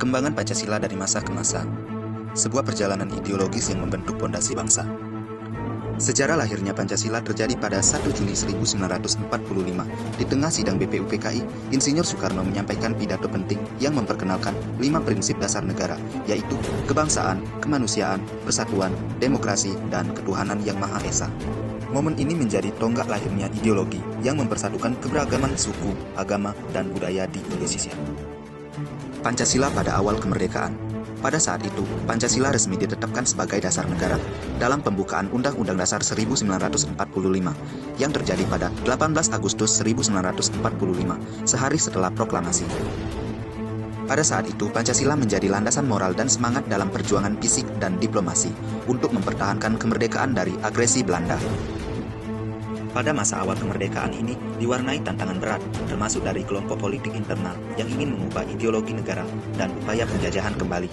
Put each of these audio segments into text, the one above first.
Perkembangan Pancasila dari masa ke masa. Sebuah perjalanan ideologis yang membentuk pondasi bangsa. Sejarah lahirnya Pancasila terjadi pada 1 Juli 1945. Di tengah sidang BPUPKI, Insinyur Soekarno menyampaikan pidato penting yang memperkenalkan 5 prinsip dasar negara, yaitu kebangsaan, kemanusiaan, persatuan, demokrasi, dan ketuhanan yang Maha Esa. Momen ini menjadi tonggak lahirnya ideologi yang mempersatukan keberagaman suku, agama, dan budaya di Indonesia. Pancasila pada awal kemerdekaan. Pada saat itu, Pancasila resmi ditetapkan sebagai dasar negara dalam pembukaan Undang-Undang Dasar 1945 yang terjadi pada 18 Agustus 1945, sehari setelah proklamasi. Pada saat itu, Pancasila menjadi landasan moral dan semangat dalam perjuangan fisik dan diplomasi untuk mempertahankan kemerdekaan dari agresi Belanda. Pada masa awal kemerdekaan ini diwarnai tantangan berat, termasuk dari kelompok politik internal yang ingin mengubah ideologi negara dan upaya penjajahan kembali.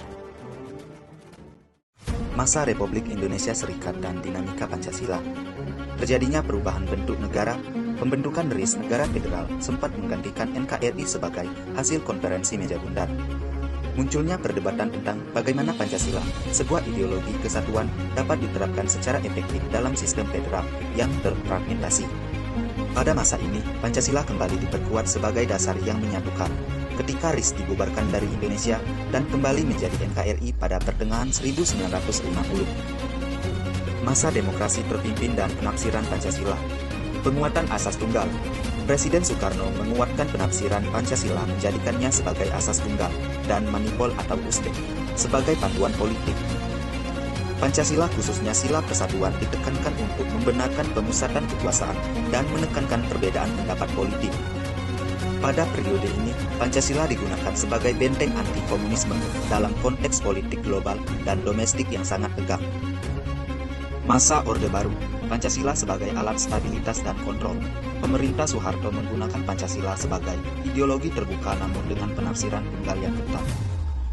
Masa Republik Indonesia Serikat dan dinamika Pancasila. Terjadinya perubahan bentuk negara, pembentukan RIS Negara Federal sempat menggantikan NKRI sebagai hasil konferensi meja bundar. Munculnya perdebatan tentang bagaimana Pancasila, sebuah ideologi kesatuan, dapat diterapkan secara efektif dalam sistem federal yang terfragmentasi. Pada masa ini, Pancasila kembali diperkuat sebagai dasar yang menyatukan, ketika RIS dibubarkan dari Indonesia dan kembali menjadi NKRI pada pertengahan 1950. Masa demokrasi terpimpin dan penafsiran Pancasila. Penguatan asas tunggal. Presiden Soekarno menguatkan penafsiran Pancasila menjadikannya sebagai asas tunggal dan manipol atau usbek sebagai panduan politik. Pancasila khususnya sila persatuan ditekankan untuk membenarkan pemusatan kekuasaan dan menekankan perbedaan pendapat politik. Pada periode ini, Pancasila digunakan sebagai benteng anti-komunisme dalam konteks politik global dan domestik yang sangat tegang. Masa Orde Baru. Pancasila sebagai alat stabilitas dan kontrol. Pemerintah Soeharto menggunakan Pancasila sebagai ideologi terbuka namun dengan penafsiran tunggal yang ketat,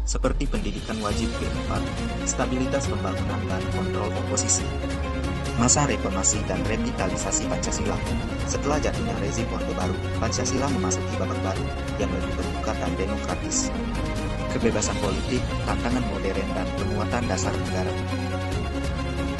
seperti pendidikan wajib privat, stabilitas pembangunan dan kontrol oposisi. Masa reformasi dan revitalisasi Pancasila. Setelah jatuhnya rezim Orde Baru, Pancasila memasuki babak baru yang lebih terbuka dan demokratis. Kebebasan politik, tantangan modern dan penguatan dasar negara.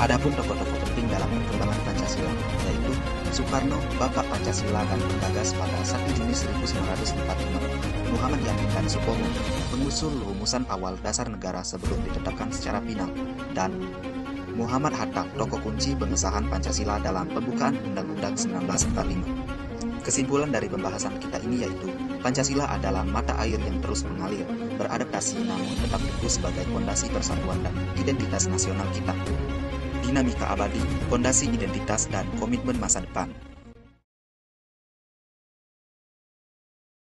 Adapun tokoh-tokoh penting dalam perkembangan Pancasila, yaitu Soekarno, Bapak Pancasila dan penggagas pada 1 Juni 1945, Muhammad Yamin dan Supomo, pengusul rumusan awal dasar negara sebelum ditetapkan secara final, dan Muhammad Hatta, tokoh kunci pengesahan Pancasila dalam pembukaan Undang-Undang 1945. Kesimpulan dari pembahasan kita ini yaitu, Pancasila adalah mata air yang terus mengalir, beradaptasi namun tetap teguh sebagai fondasi persatuan dan identitas nasional kita. Dinamika abadi, fondasi identitas dan komitmen masa depan.